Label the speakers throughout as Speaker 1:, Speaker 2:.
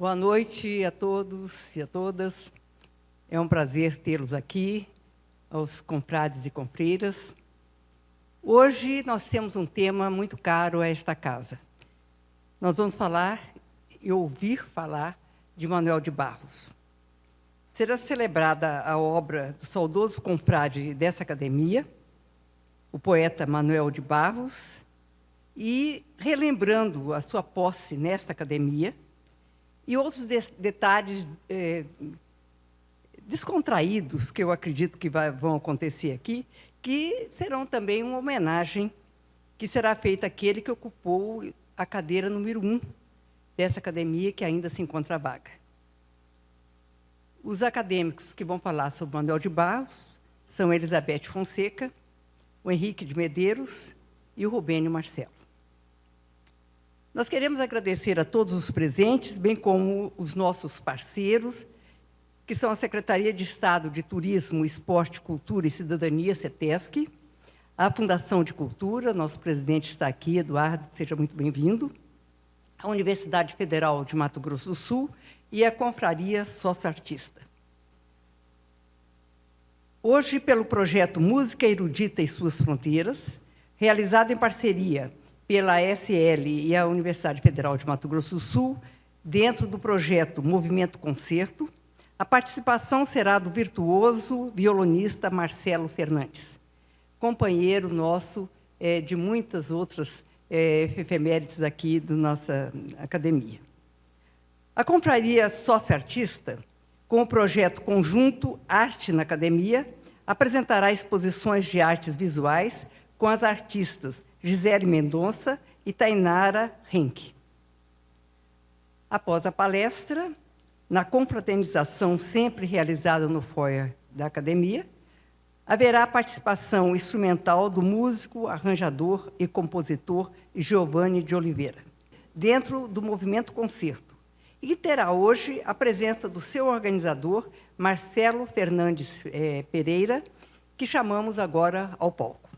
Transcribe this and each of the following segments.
Speaker 1: Boa noite a todos e a todas. É um prazer tê-los aqui, aos confrades e confreiras. Hoje nós temos um tema muito caro a esta casa. Nós vamos falar e ouvir falar de Manuel de Barros. Será celebrada a obra do saudoso confrade dessa academia, o poeta Manuel de Barros, e relembrando a sua posse nesta academia, e outros detalhes descontraídos que eu acredito que vão acontecer aqui, que serão também uma homenagem que será feita àquele que ocupou a cadeira número 1 dessa academia, que ainda se encontra vaga. Os acadêmicos que vão falar sobre Manuel de Barros são Elizabeth Fonseca, o Henrique de Medeiros e o Rubênio Marcelo. Nós queremos agradecer a todos os presentes, bem como os nossos parceiros, que são a Secretaria de Estado de Turismo, Esporte, Cultura e Cidadania, CETESC, a Fundação de Cultura, nosso presidente está aqui, Eduardo, seja muito bem-vindo, a Universidade Federal de Mato Grosso do Sul e a Confraria Sócio-Artista. Hoje, pelo projeto Música Erudita e Suas Fronteiras, realizado em parceria pela SL e a Universidade Federal de Mato Grosso do Sul, dentro do projeto Movimento Concerto, a participação será do virtuoso violonista Marcelo Fernandes, companheiro nosso de muitas outras efemérides aqui da nossa academia. A Confraria Sócio-Artista, com o projeto conjunto Arte na Academia, apresentará exposições de artes visuais com as artistas Gisele Mendonça e Tainara Henke. Após a palestra, na confraternização sempre realizada no foyer da academia, haverá a participação instrumental do músico, arranjador e compositor Giovanni de Oliveira, dentro do Movimento Concerto, e terá hoje a presença do seu organizador, Marcelo Fernandes Pereira, que chamamos agora ao palco.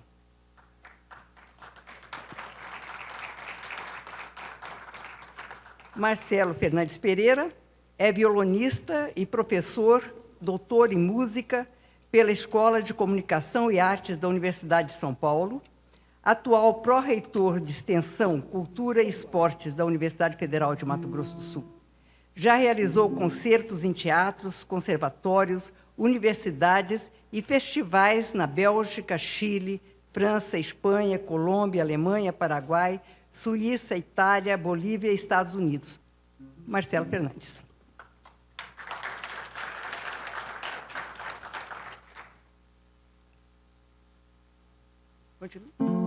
Speaker 1: Marcelo Fernandes Pereira é violonista e professor, doutor em música pela Escola de Comunicação e Artes da Universidade de São Paulo, atual pró-reitor de Extensão, Cultura e Esportes da Universidade Federal de Mato Grosso do Sul. Já realizou concertos em teatros, conservatórios, universidades e festivais na Bélgica, Chile, França, Espanha, Colômbia, Alemanha, Paraguai, Suíça, Itália, Bolívia e Estados Unidos. Marcelo Fernandes. Continua.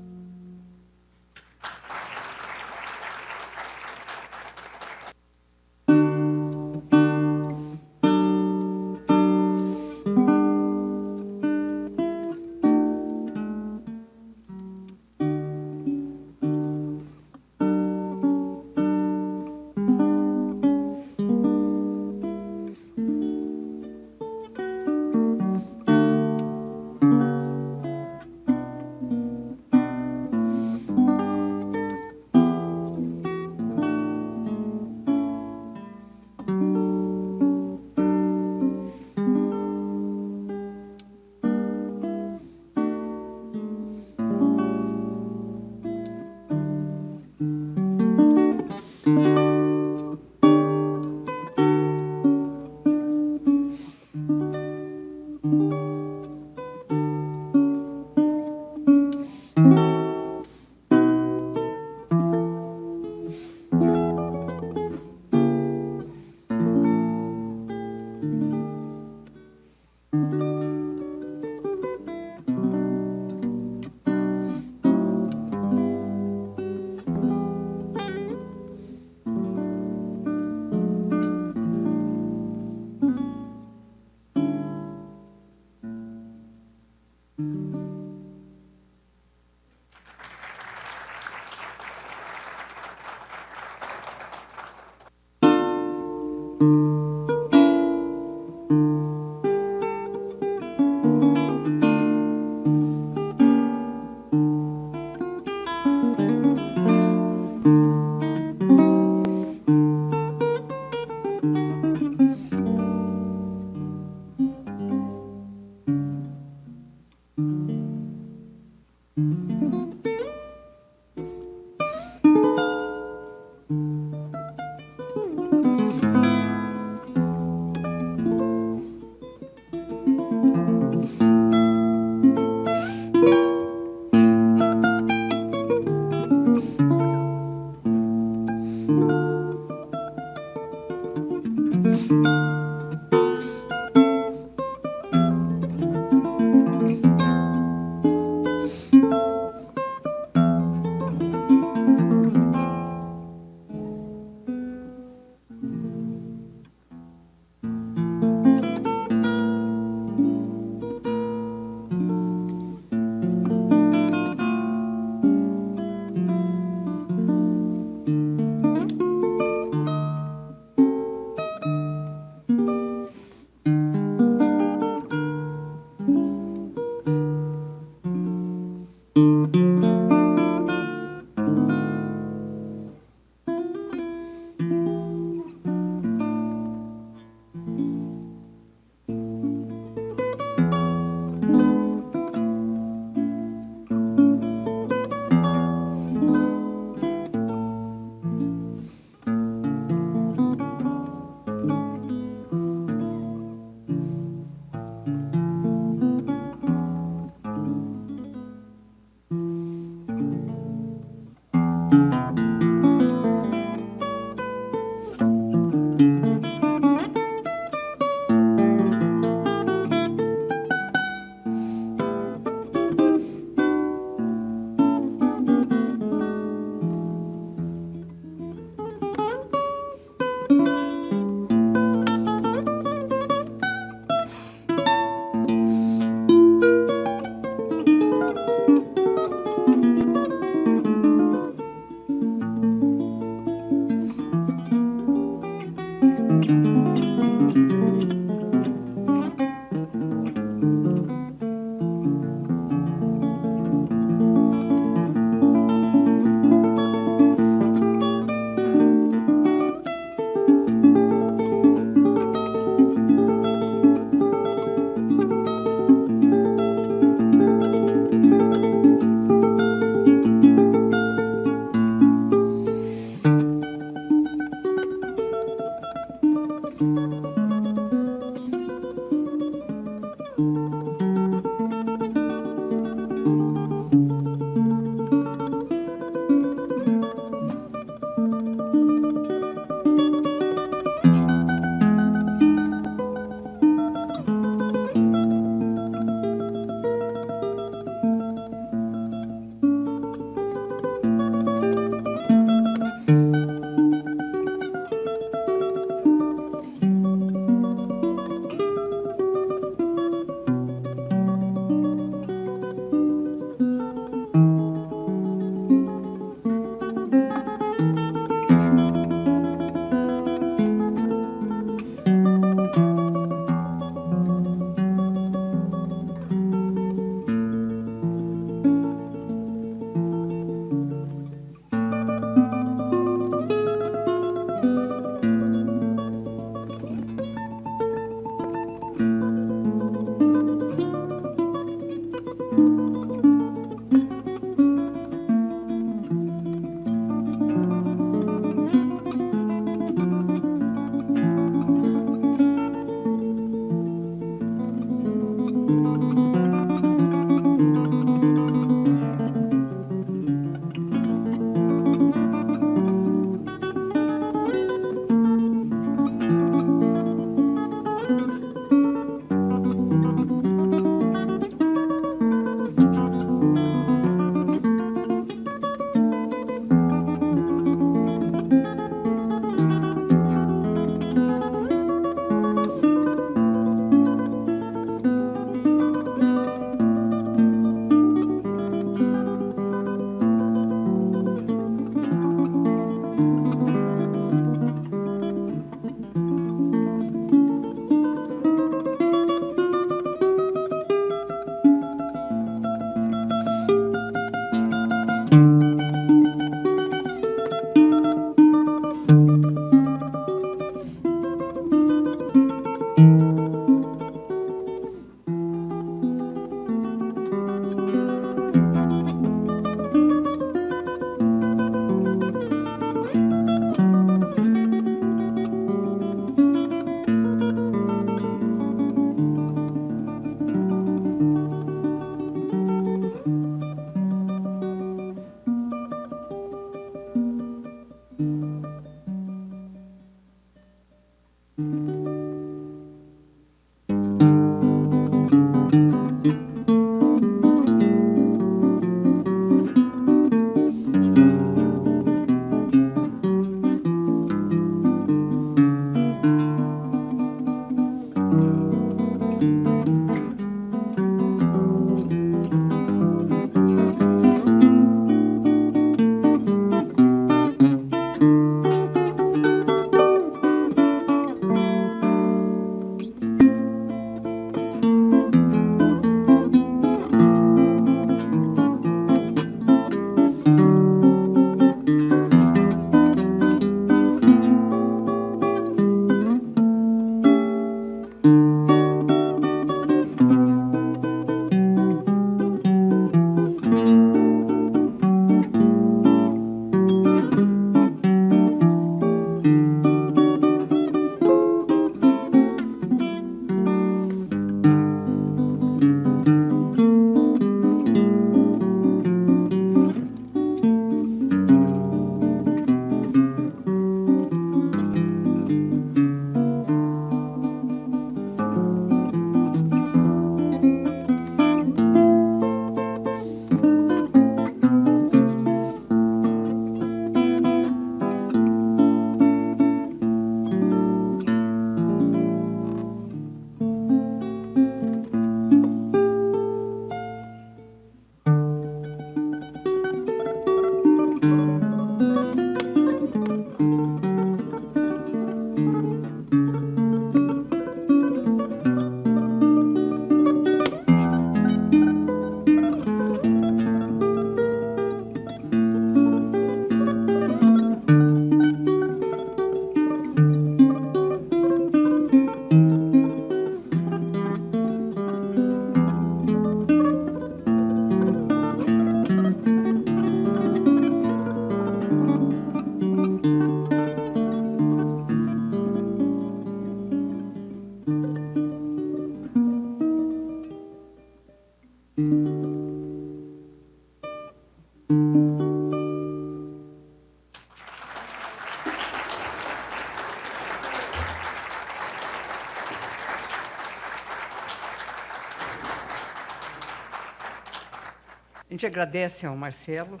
Speaker 1: gente agradece ao Marcelo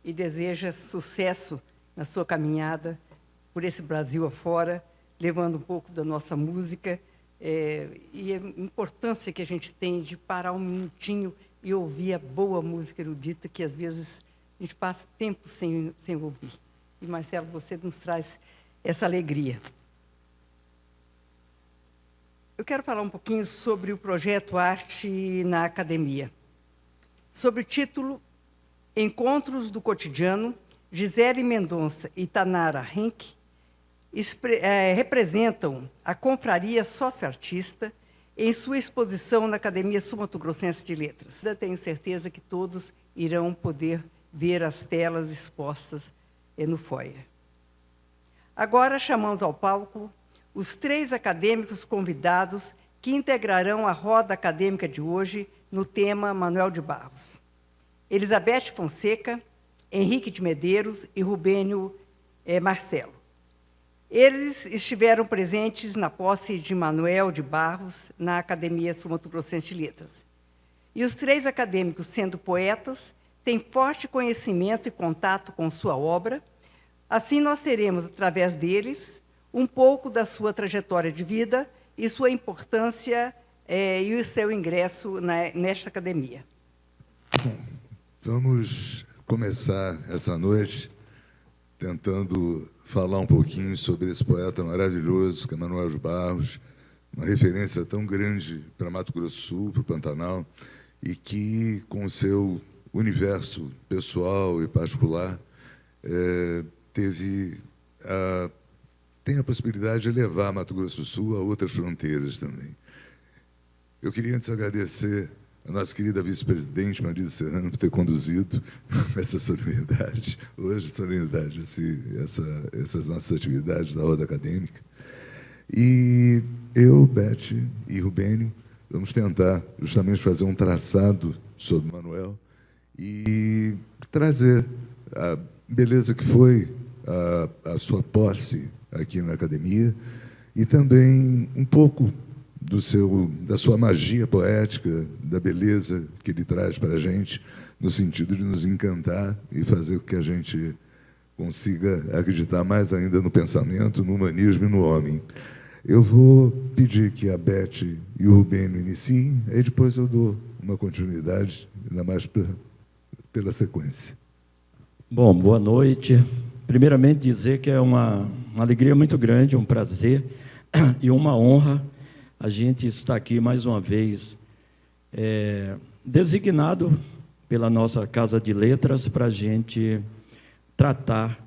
Speaker 1: e deseja sucesso na sua caminhada por esse Brasil afora, levando um pouco da nossa música e a importância que a gente tem de parar um minutinho e ouvir a boa música erudita, que às vezes a gente passa tempo sem ouvir. E, Marcelo, você nos traz essa alegria. Eu quero falar um pouquinho sobre o projeto Arte na Academia. Sob o título Encontros do Cotidiano, Gisele Mendonça e Tanara Henke representam a confraria socioartista em sua exposição na Academia Sul-Mato-Grossense de Letras. Eu tenho certeza que todos irão poder ver as telas expostas no foyer. Agora chamamos ao palco os 3 acadêmicos convidados que integrarão a roda acadêmica de hoje no tema Manoel de Barros. Elizabeth Fonseca, Henrique de Medeiros e Rubênio Marcelo. Eles estiveram presentes na posse de Manoel de Barros na Academia Sul-Mato-Grossense de Letras. E os 3 acadêmicos, sendo poetas, têm forte conhecimento e contato com sua obra. Assim, nós teremos, através deles, um pouco da sua trajetória de vida e sua importância e o seu ingresso nesta academia.
Speaker 2: Bom, vamos começar essa noite tentando falar um pouquinho sobre esse poeta maravilhoso, que é Manoel de Barros, uma referência tão grande para Mato Grosso do Sul, para o Pantanal, e que, com o seu universo pessoal e particular, tem a possibilidade de levar Mato Grosso do Sul a outras fronteiras também. Eu queria antes agradecer a nossa querida vice-presidente, Marisa Serrano, por ter conduzido essa solenidade, hoje, solenidade, essas nossas atividades da roda acadêmica. E eu, Beth e Rubênio, vamos tentar justamente fazer um traçado sobre Manoel e trazer a beleza que foi a sua posse aqui na academia e também um pouco da sua magia poética, da beleza que ele traz para a gente, no sentido de nos encantar e fazer com que a gente consiga acreditar mais ainda no pensamento, no humanismo e no homem. Eu vou pedir que a Beth e o Rubênio iniciem, e depois eu dou uma continuidade, ainda mais pela sequência.
Speaker 3: Bom, boa noite. Primeiramente, dizer que é uma alegria muito grande, um prazer e uma honra a gente estar aqui mais uma vez, designado pela nossa Casa de Letras para a gente tratar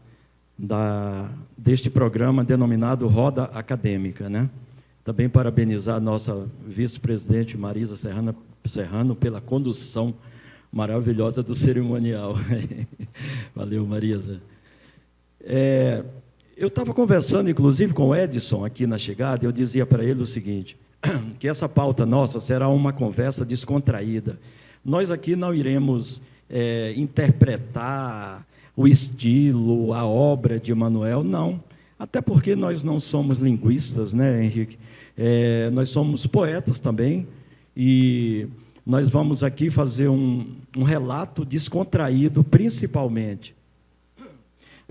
Speaker 3: deste programa denominado Roda Acadêmica, né? Também parabenizar a nossa vice-presidente Marisa Serrano pela condução maravilhosa do cerimonial. Valeu, Marisa. Eu estava conversando, inclusive, com o Edson aqui na chegada, e eu dizia para ele o seguinte, que essa pauta nossa será uma conversa descontraída. Nós aqui não iremos interpretar o estilo, a obra de Manoel, não. Até porque nós não somos linguistas, né, Henrique? Nós somos poetas também, e nós vamos aqui fazer um relato descontraído, principalmente,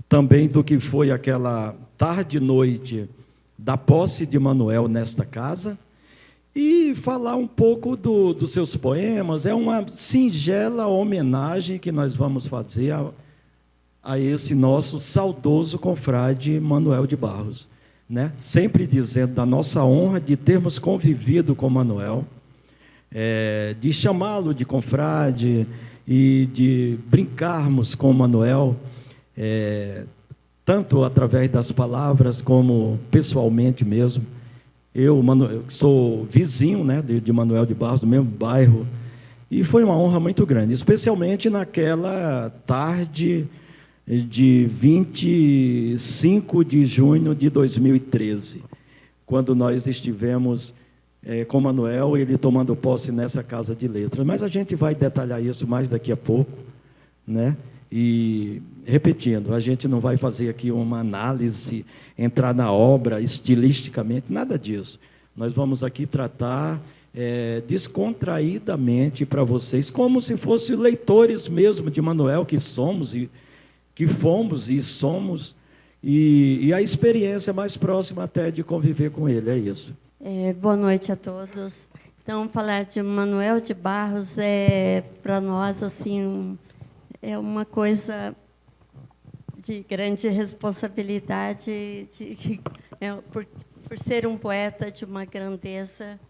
Speaker 3: também do que foi aquela tarde e noite da posse de Manoel nesta casa, e falar um pouco dos seus poemas. É uma singela homenagem que nós vamos fazer a esse nosso saudoso confrade Manoel de Barros, né? Sempre dizendo da nossa honra de termos convivido com Manoel, de chamá-lo de confrade e de brincarmos com Manoel, tanto através das palavras como pessoalmente mesmo. Eu sou vizinho, né, de Manoel de Barros, do mesmo bairro, e foi uma honra muito grande, especialmente naquela tarde de 25 de junho de 2013, quando nós estivemos com Manoel, ele tomando posse nessa Casa de Letras. Mas a gente vai detalhar isso mais daqui a pouco, né? E, repetindo, a gente não vai fazer aqui uma análise, entrar na obra estilisticamente, nada disso. Nós vamos aqui tratar descontraídamente para vocês, como se fossem leitores mesmo de Manuel, que somos, e que fomos e somos, e a experiência mais próxima até de conviver com ele, é isso.
Speaker 4: Boa noite a todos. Então, falar de Manuel de Barros para nós, assim, é uma coisa de grande responsabilidade, por ser um poeta de uma grandeza,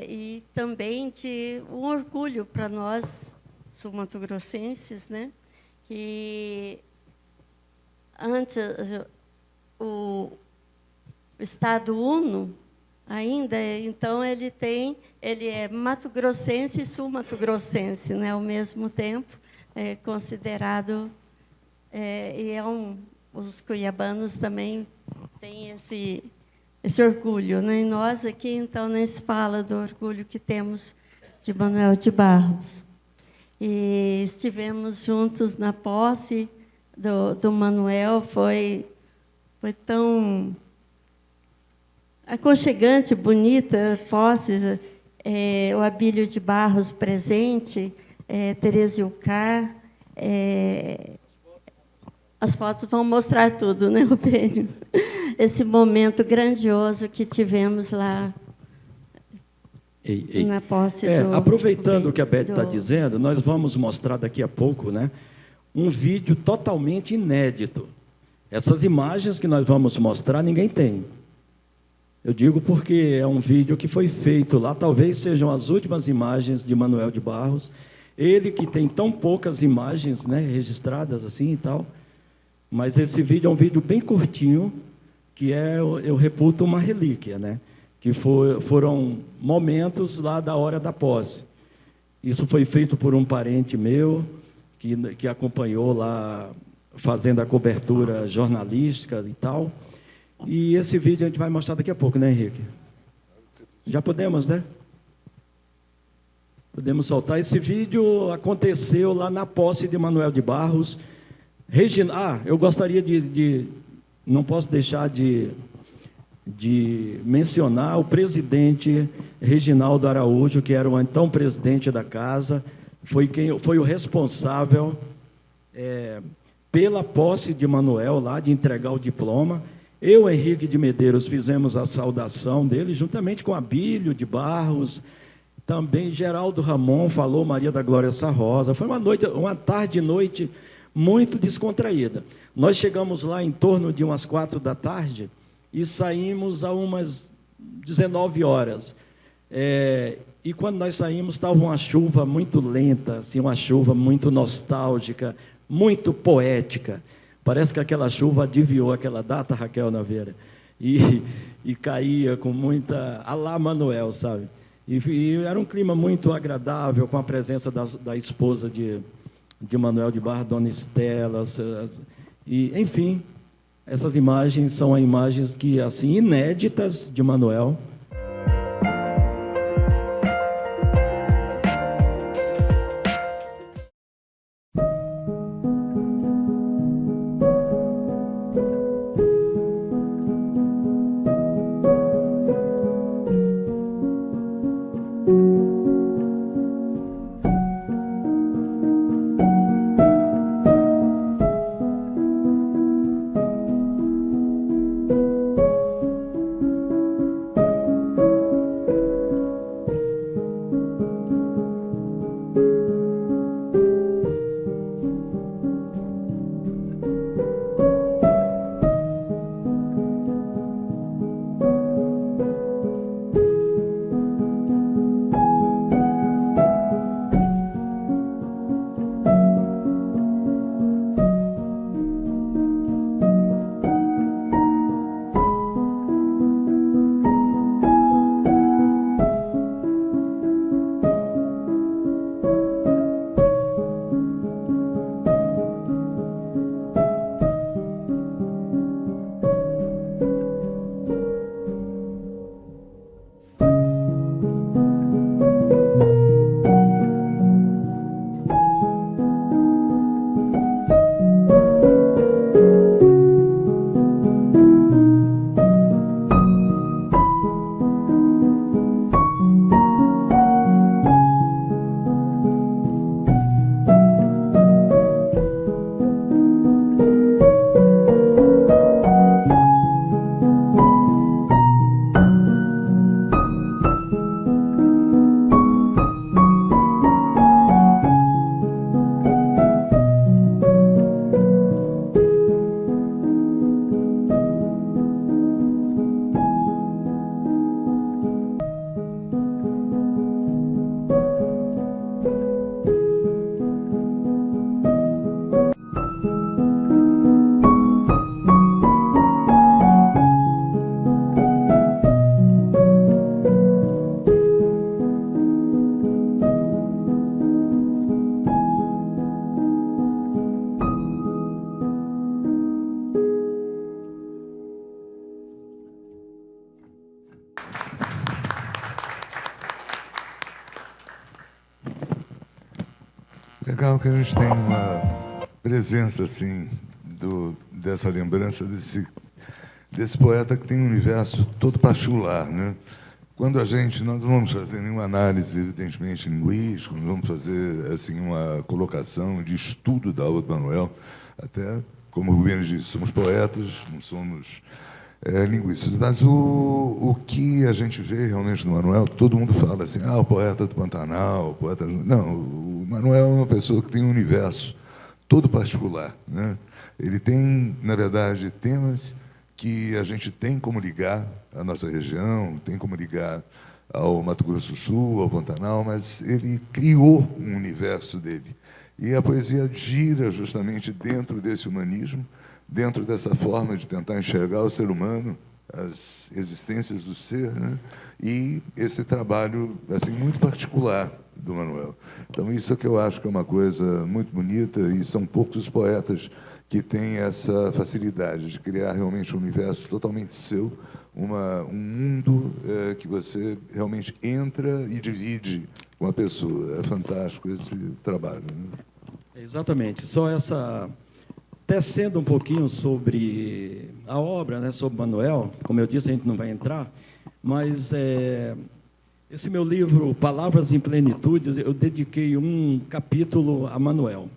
Speaker 4: e também de um orgulho para nós, sul-mato-grossenses, né? Que antes o Estado Uno ainda, então ele é mato-grossense e sul-mato-grossense, né, ao mesmo tempo, considerado, os cuiabanos também têm esse orgulho, né? E nós aqui, então, nem se fala do orgulho que temos de Manuel de Barros. E estivemos juntos na posse do Manuel, foi tão aconchegante, bonita posse, o Abílio de Barros presente, Tereza Ilcar, as fotos vão mostrar tudo, né, Rubênio? Esse momento grandioso que tivemos lá na posse do...
Speaker 3: Aproveitando o que a Beth está dizendo, nós vamos mostrar daqui a pouco, né, um vídeo totalmente inédito. Essas imagens que nós vamos mostrar, ninguém tem. Eu digo porque é um vídeo que foi feito lá, talvez sejam as últimas imagens de Manuel de Barros. Ele que tem tão poucas imagens, né, registradas assim e tal, mas esse vídeo é um vídeo bem curtinho, que eu reputo uma relíquia, né, que foram momentos lá da hora da posse. Isso foi feito por um parente meu, que acompanhou lá, fazendo a cobertura jornalística e tal. E esse vídeo a gente vai mostrar daqui a pouco, né, Henrique? Já podemos, né? Podemos soltar. Esse vídeo aconteceu lá na posse de Manuel de Barros. Eu gostaria não posso deixar de mencionar o presidente Reginaldo Araújo, que era o então presidente da casa, foi o responsável pela posse de Manuel lá, de entregar o diploma. Eu, Henrique de Medeiros, fizemos a saudação dele, juntamente com Abílio de Barros, também Geraldo Ramon falou, Maria da Glória Sarrosa. Foi uma tarde e noite muito descontraída. Nós chegamos lá em torno de umas 4 da tarde e saímos a umas 19 horas. E quando nós saímos, estava uma chuva muito lenta, assim, uma chuva muito nostálgica, muito poética. Parece que aquela chuva adivinhou aquela data, Raquel Naveira, e caía com muita... Alá Manuel, sabe? E era um clima muito agradável, com a presença da esposa de Manuel de Barros, Dona Estela, e, enfim, essas imagens são imagens que, assim, inéditas de Manuel.
Speaker 2: legal que a gente tem uma presença assim dessa lembrança desse poeta que tem um universo todo particular, né? Quando nós não vamos fazer nenhuma análise evidentemente linguística, não vamos fazer assim uma colocação de estudo da obra do Manuel, até como o Rubens disse, somos poetas, não somos linguistas, mas o que a gente vê realmente no Manuel, todo mundo fala assim, o poeta do Pantanal, o poeta... Não, o Manuel é uma pessoa que tem um universo todo particular, né? Ele tem, na verdade, temas que a gente tem como ligar à nossa região, tem como ligar ao Mato Grosso do Sul, ao Pantanal, mas ele criou um universo dele. E a poesia gira justamente dentro desse humanismo, dentro dessa forma de tentar enxergar o ser humano, as existências do ser, né? E esse trabalho assim muito particular do Manuel. Então, isso é que eu acho que é uma coisa muito bonita, e são poucos os poetas que têm essa facilidade de criar realmente um universo totalmente seu, um mundo que você realmente entra e divide com a pessoa. É fantástico esse trabalho, né?
Speaker 3: Exatamente. Só essa... Tecendo um pouquinho sobre a obra, né, sobre Manuel, como eu disse, a gente não vai entrar, mas esse meu livro, Palavras em Plenitude, eu dediquei um capítulo a Manuel.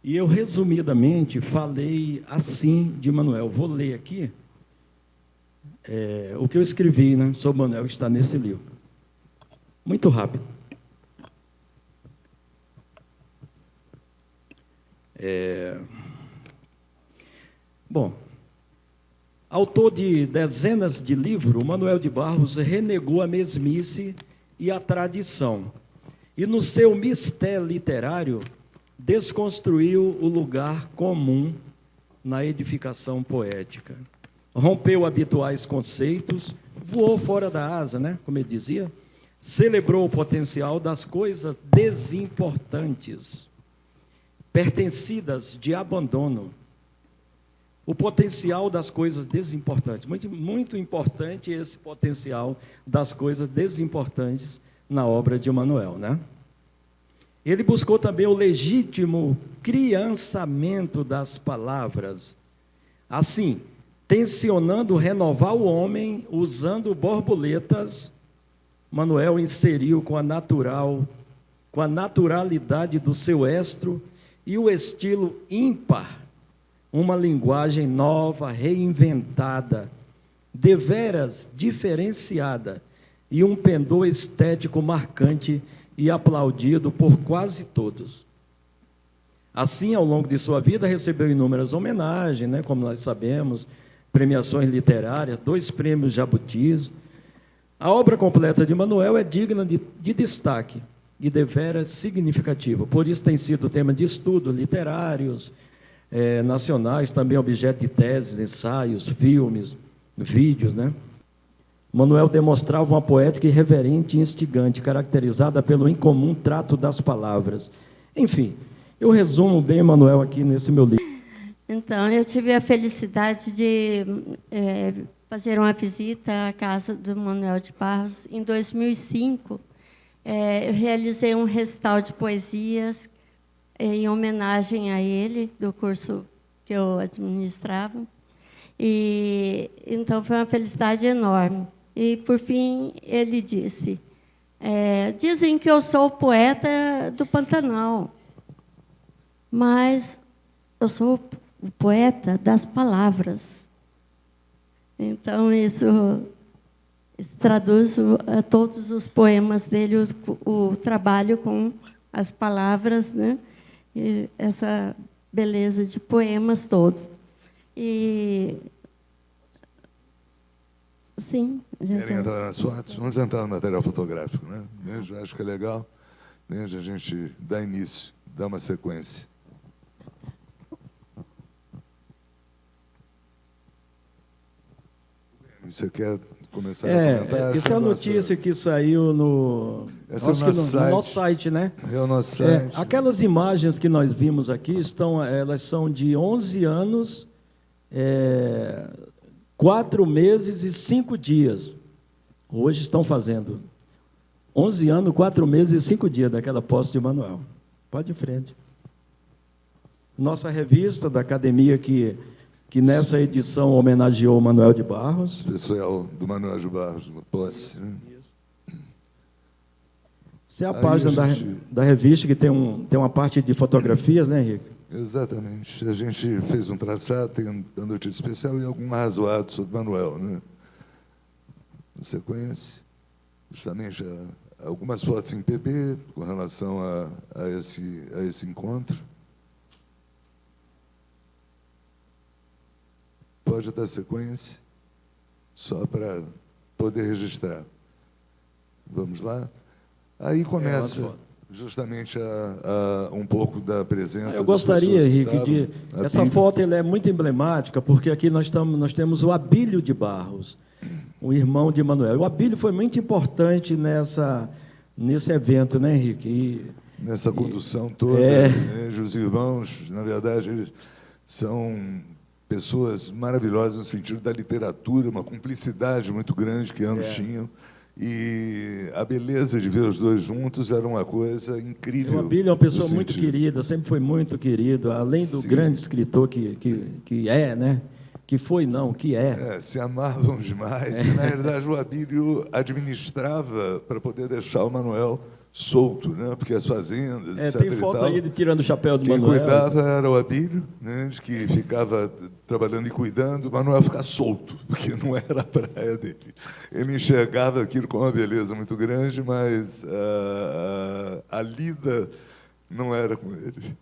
Speaker 3: E eu, resumidamente, falei assim de Manuel. Vou ler aqui o que eu escrevi, né, sobre Manuel, que está nesse livro. Muito rápido. Bom, autor de dezenas de livros, Manuel de Barros renegou a mesmice e a tradição, e no seu mistério literário desconstruiu o lugar comum na edificação poética. Rompeu habituais conceitos, voou fora da asa, né, como ele dizia, celebrou o potencial das coisas desimportantes, pertencidas de abandono. O potencial das coisas desimportantes. Muito, muito importante esse potencial das coisas desimportantes na obra de Manuel, né? Ele buscou também o legítimo criançamento das palavras. Assim, tensionando renovar o homem usando borboletas, Manuel inseriu com a naturalidade do seu estro e o estilo ímpar, uma linguagem nova, reinventada, deveras diferenciada, e um pendor estético marcante e aplaudido por quase todos. Assim, ao longo de sua vida, recebeu inúmeras homenagens, né, como nós sabemos, premiações literárias, 2 prêmios Jabutis. A obra completa de Manuel é digna de destaque e deveras significativa. Por isso tem sido tema de estudos literários, nacionais, também objeto de teses, ensaios, filmes, vídeos, né? Manuel demonstrava uma poética irreverente e instigante, caracterizada pelo incomum trato das palavras. Enfim, eu resumo bem Manuel aqui nesse meu livro.
Speaker 4: Então, eu tive a felicidade de fazer uma visita à casa do Manuel de Barros. Em 2005, eu realizei um recital de poesias em homenagem a ele, do curso que eu administrava. E então foi uma felicidade enorme. E, por fim, ele disse, dizem que eu sou o poeta do Pantanal, mas eu sou o poeta das palavras. Então, isso traduz a todos os poemas dele, o trabalho com as palavras, né? E essa beleza de poemas todo. E sim.
Speaker 2: Querem entrar nas fotos? Vamos entrar no material fotográfico, né? Eu acho que é legal, né? A gente dá início, dá uma sequência. Você quer começar a comentar?
Speaker 3: Essa é a notícia que saiu no nosso site, né?
Speaker 2: É o nosso site.
Speaker 3: Aquelas imagens que nós vimos aqui, elas são de 11 anos, 4 meses e 5 dias. Hoje estão fazendo 11 anos, 4 meses e 5 dias daquela posse de Manuel. Pode ir em frente. nossa revista da academia que nessa edição homenageou o Manuel de Barros.
Speaker 2: Especial do Manuel de Barros, no posse. Né?
Speaker 3: Essa é a página da revista que tem uma parte de fotografias, né, Henrique?
Speaker 2: Exatamente. A gente fez um traçado, tem a notícia especial e algum arrazoado sobre Manuel. Né? Você conhece justamente algumas fotos em PB com relação a esse encontro. Pode dar sequência, só para poder registrar. Vamos lá? Aí começa justamente um pouco da presença.
Speaker 3: Eu gostaria, Henrique, essa
Speaker 2: Bíblia.
Speaker 3: foto ela é muito emblemática, porque aqui nós temos o Abílio de Barros, o irmão de Manuel. O Abílio foi muito importante nesse evento, né, Henrique?
Speaker 2: Nessa condução toda, né, os irmãos, na verdade, eles são pessoas maravilhosas no sentido da literatura, uma cumplicidade muito grande que ambos tinham. E a beleza de ver os dois juntos era uma coisa incrível.
Speaker 3: O Abílio é uma pessoa muito querida, sempre foi muito querido, além do grande escritor que é, né? Que foi, não, que é.
Speaker 2: Se amavam demais. E, na realidade, o Abílio administrava para poder deixar o Manuel solto, né? Porque as fazendas, etc.
Speaker 3: Tem foto aí de tirando o chapéu do Manuel.
Speaker 2: Quem cuidava era o Abílio, né? De que ficava trabalhando e cuidando, o Manuel ficava solto, porque não era a praia dele. Ele enxergava aquilo com uma beleza muito grande, mas a lida não era com ele.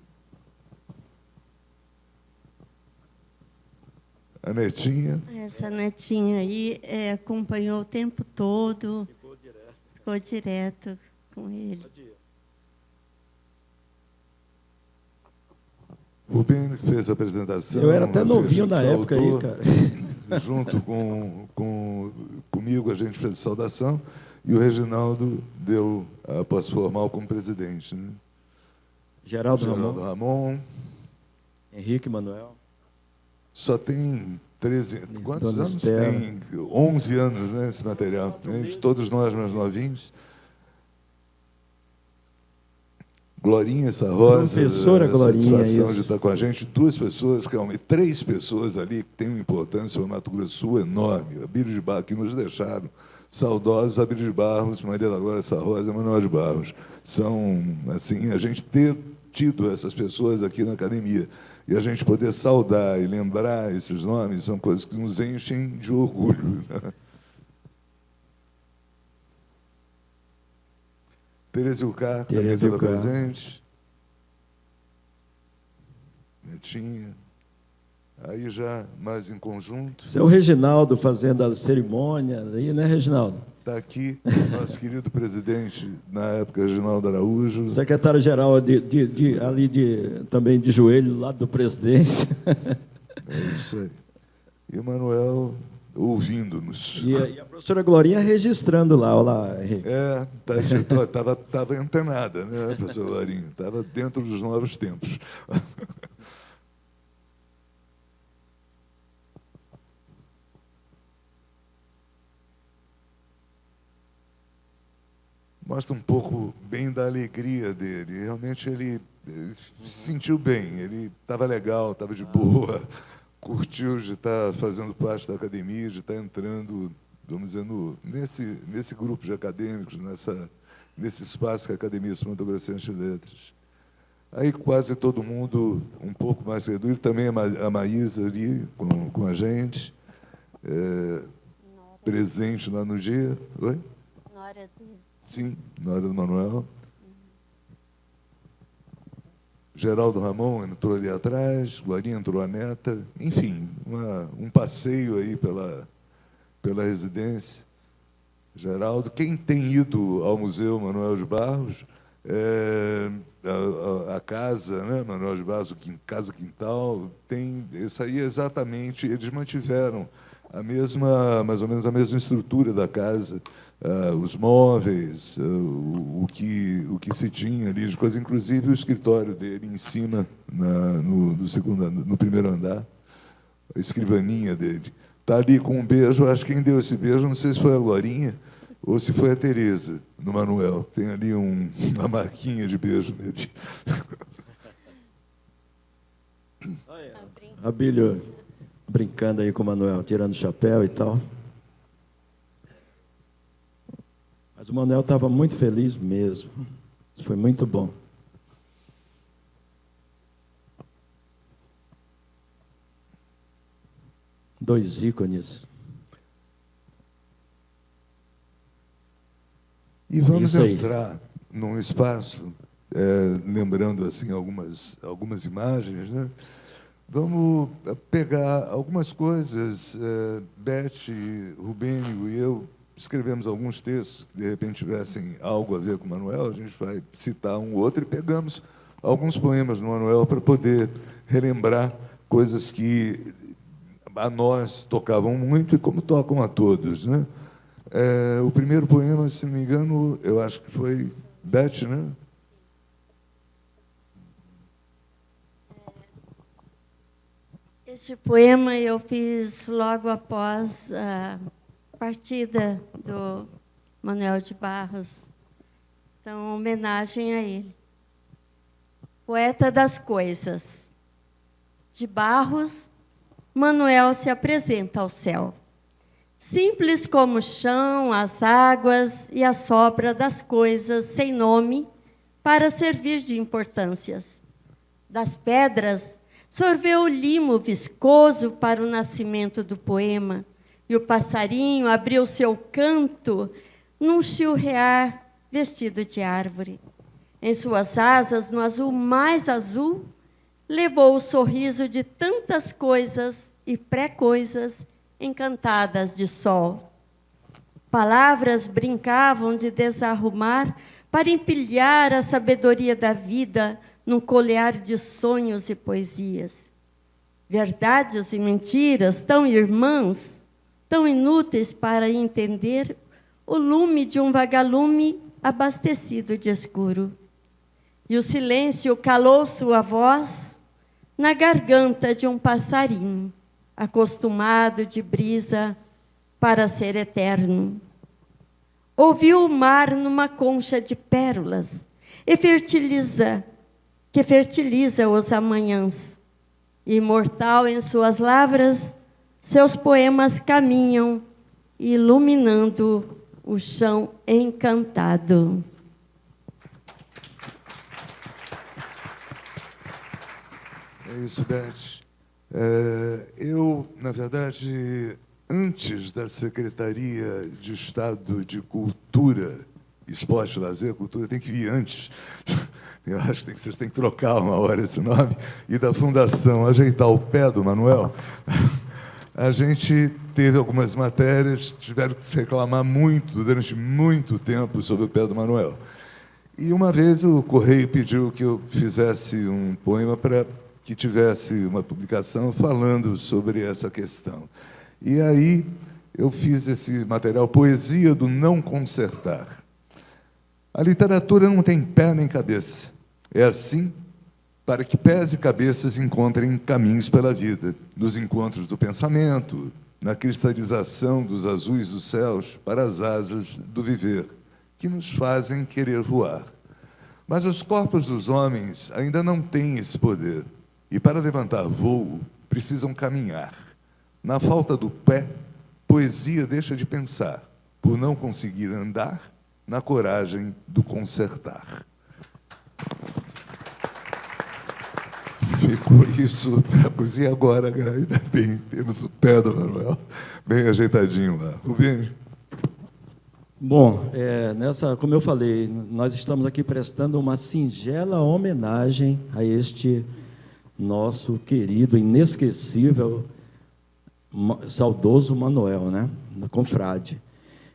Speaker 2: A netinha.
Speaker 4: Essa netinha aí acompanhou o tempo todo. Ficou direto com ele.
Speaker 2: O Rubinho que fez a apresentação.
Speaker 3: Eu era até novinho na época aí, cara.
Speaker 2: Junto comigo, a gente fez a saudação, e o Reginaldo deu a posse formal como presidente. Né?
Speaker 3: Geraldo
Speaker 2: Ramon.
Speaker 3: Henrique Manuel.
Speaker 2: Só tem 13... Quantos
Speaker 3: Dona
Speaker 2: anos?
Speaker 3: Estela.
Speaker 2: Tem 11 anos, né, esse material. De todos nós mais novinhos. Glorinha Sarrosa,
Speaker 3: Professora Glorinha,
Speaker 2: satisfação
Speaker 3: isso.
Speaker 2: de estar com a gente. 2 pessoas, realmente, 3 pessoas ali que têm uma importância para o Mato Grosso do Sul enorme. Abílio de Barros, que nos deixaram saudosos, Abílio de Barros, Maria da Glória Sarrosa e Manuel de Barros. São, assim, a gente ter tido essas pessoas aqui na academia e a gente poder saudar e lembrar esses nomes são coisas que nos enchem de orgulho. Né? Tereza Ilcar, também estava presente. Netinha. Aí já mais em conjunto.
Speaker 3: Seu Reginaldo fazendo a cerimônia aí, né, Reginaldo?
Speaker 2: Está aqui nosso querido presidente, na época, Reginaldo Araújo.
Speaker 3: Secretário-geral também de joelho, do lado do presidente.
Speaker 2: É isso aí. E o Manuel ouvindo-nos.
Speaker 3: E a professora Glorinha registrando lá, olha lá, Henrique.
Speaker 2: Estava antenada, né, professor Glorinha? Estava dentro dos novos tempos. Mostra um pouco bem da alegria dele. Realmente ele se sentiu bem, ele estava legal, estava de boa, curtiu de estar fazendo parte da academia, de estar entrando, vamos dizer, nesse grupo de acadêmicos, nesse espaço que é a Academia Sul-Mato Grossense de Letras. Aí quase todo mundo um pouco mais reduzido, também a Maísa ali com a gente, presente lá no dia. Oi?
Speaker 4: Na hora dele.
Speaker 2: Sim, na hora do Manuel. Geraldo Ramon entrou ali atrás, Glorinha entrou a neta. Enfim, um passeio aí pela residência. Geraldo, quem tem ido ao Museu Manuel de Barros, a casa, né, Manuel de Barros, Casa Quintal, isso aí exatamente, eles mantiveram mais ou menos a mesma estrutura da casa, os móveis, o que se tinha ali de coisa, inclusive o escritório dele em cima, no primeiro andar, a escrivaninha dele. Está ali com um beijo, acho que quem deu esse beijo, não sei se foi a Glorinha ou se foi a Tereza, no Manuel. Tem ali uma marquinha de beijo nele.
Speaker 3: Abílio brincando aí com o Manuel, tirando o chapéu e tal. Mas o Manuel estava muito feliz mesmo. Foi muito bom. Dois ícones.
Speaker 2: E vamos
Speaker 3: Isso aí.
Speaker 2: entrar num espaço, lembrando assim algumas imagens, né? Vamos pegar algumas coisas. Beth, Rubênio e eu escrevemos alguns textos que, de repente, tivessem algo a ver com o Manuel. A gente vai citar um outro e pegamos alguns poemas do Manuel para poder relembrar coisas que a nós tocavam muito e como tocam a todos, né? O primeiro poema, se não me engano, eu acho que foi Beth, né?
Speaker 4: Este poema eu fiz logo após a partida do Manuel de Barros. Então, homenagem a ele. Poeta das coisas. De Barros, Manuel se apresenta ao céu. Simples como o chão, as águas e a sobra das coisas sem nome para servir de importâncias. Das pedras, sorveu o limo viscoso para o nascimento do poema, e o passarinho abriu seu canto num chilrear vestido de árvore. Em suas asas, no azul mais azul, levou o sorriso de tantas coisas e pré-coisas encantadas de sol. Palavras brincavam de desarrumar para empilhar a sabedoria da vida num colear de sonhos e poesias. Verdades e mentiras tão irmãs, tão inúteis para entender o lume de um vagalume abastecido de escuro. E o silêncio calou sua voz na garganta de um passarinho, acostumado de brisa para ser eterno. Ouviu o mar numa concha de pérolas que fertiliza os amanhãs. Imortal em suas lavras, seus poemas caminham, iluminando o chão encantado.
Speaker 2: É isso, Beth. Eu, na verdade, antes da Secretaria de Estado de Cultura, Esporte, Lazer, Cultura, tem que vir antes. Eu acho que vocês têm que trocar uma hora esse nome. E da Fundação Ajeitar o Pé do Manuel, a gente teve algumas matérias, tiveram que se reclamar muito, durante muito tempo, sobre o pé do Manuel. E uma vez o Correio pediu que eu fizesse um poema para que tivesse uma publicação falando sobre essa questão. E aí eu fiz esse material, Poesia do Não Consertar. A literatura não tem pé nem cabeça. É assim para que pés e cabeças encontrem caminhos pela vida, nos encontros do pensamento, na cristalização dos azuis dos céus para as asas do viver, que nos fazem querer voar. Mas os corpos dos homens ainda não têm esse poder, e para levantar voo, precisam caminhar. Na falta do pé, poesia deixa de pensar, por não conseguir andar, na coragem do consertar. Ficou isso para a poesia agora, ainda bem, temos o pé do Manuel bem ajeitadinho lá. Rubinho.
Speaker 3: Bom, como eu falei, nós estamos aqui prestando uma singela homenagem a este nosso querido, inesquecível, saudoso Manuel, né? Da Confrade.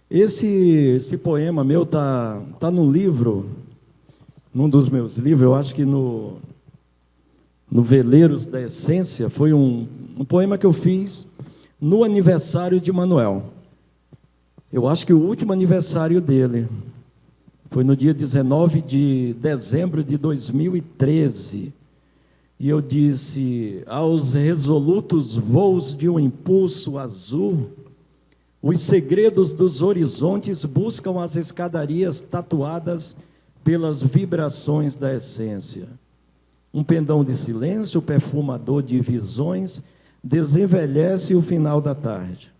Speaker 3: Esse poema meu tá no livro, num dos meus livros, eu acho que no Veleiros da Essência, foi um poema que eu fiz no aniversário de Manuel. Eu acho que o último aniversário dele foi no dia 19 de dezembro de 2013. E eu disse: aos resolutos voos de um impulso azul, os segredos dos horizontes buscam as escadarias tatuadas pelas vibrações da essência. Um pendão de silêncio, perfumador de visões, desenvelhece o final da tarde.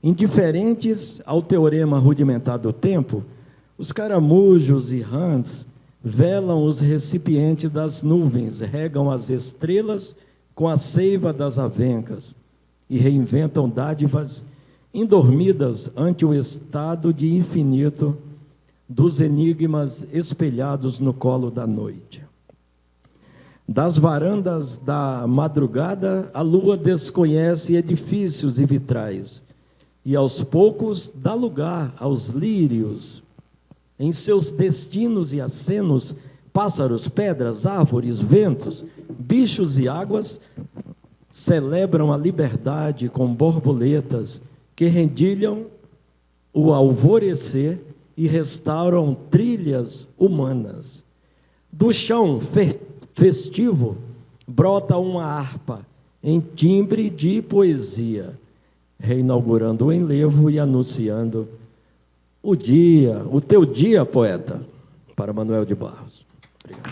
Speaker 3: Indiferentes ao teorema rudimentar do tempo, os caramujos e rãs velam os recipientes das nuvens, regam as estrelas com a seiva das avencas e reinventam dádivas indormidas ante o estado de infinito dos enigmas espelhados no colo da noite. Das varandas da madrugada, a lua desconhece edifícios e vitrais, e aos poucos dá lugar aos lírios. Em seus destinos e acenos, pássaros, pedras, árvores, ventos, bichos e águas celebram a liberdade com borboletas que rendilham o alvorecer e restauram trilhas humanas. Do chão festivo brota uma harpa em timbre de poesia, reinaugurando o enlevo e anunciando o dia, o teu dia, poeta, para Manuel de Barros. Obrigado.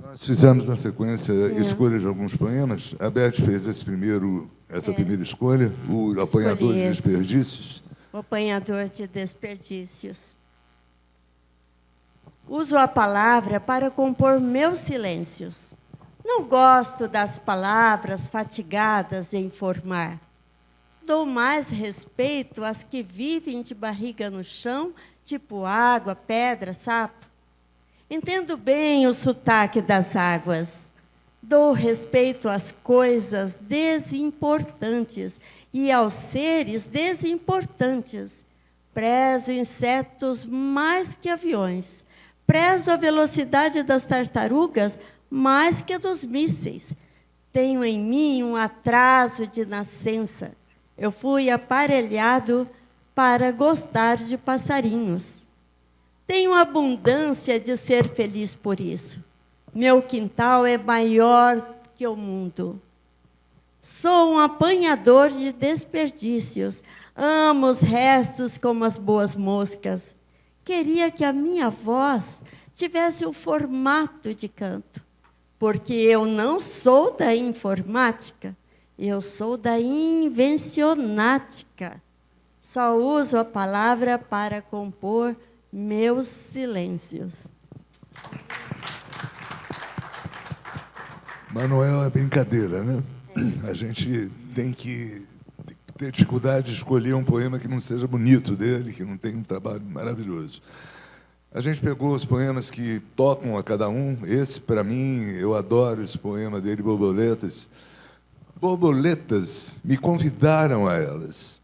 Speaker 2: Nós fizemos na sequência escolha de alguns poemas. A Beth fez essa primeira escolha, o Apanhador de Desperdícios.
Speaker 4: O Apanhador de Desperdícios. Uso a palavra para compor meus silêncios. Não gosto das palavras fatigadas em formar. Dou mais respeito às que vivem de barriga no chão, tipo água, pedra, sapo. Entendo bem o sotaque das águas. Dou respeito às coisas desimportantes e aos seres desimportantes. Prezo insetos mais que aviões. Prezo a velocidade das tartarugas mais que a dos mísseis. Tenho em mim um atraso de nascença. Eu fui aparelhado para gostar de passarinhos. Tenho abundância de ser feliz por isso. Meu quintal é maior que o mundo. Sou um apanhador de desperdícios. Amo os restos como as boas moscas. Queria que a minha voz tivesse um formato de canto, porque eu não sou da informática, eu sou da invencionática. Só uso a palavra para compor meus silêncios.
Speaker 2: Manuel é brincadeira, né? A gente tem que ter dificuldade de escolher um poema que não seja bonito dele, que não tenha um trabalho maravilhoso. A gente pegou os poemas que tocam a cada um. Esse, para mim, eu adoro esse poema dele, Borboletas. Borboletas me convidaram a elas.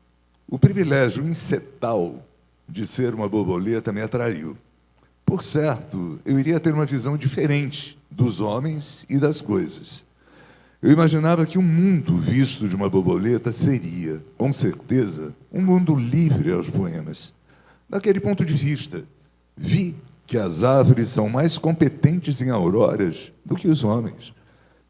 Speaker 2: O privilégio incetal de ser uma borboleta me atraiu. Por certo, eu iria ter uma visão diferente dos homens e das coisas. Eu imaginava que o mundo visto de uma borboleta seria, com certeza, um mundo livre aos poemas. Daquele ponto de vista, vi que as árvores são mais competentes em auroras do que os homens.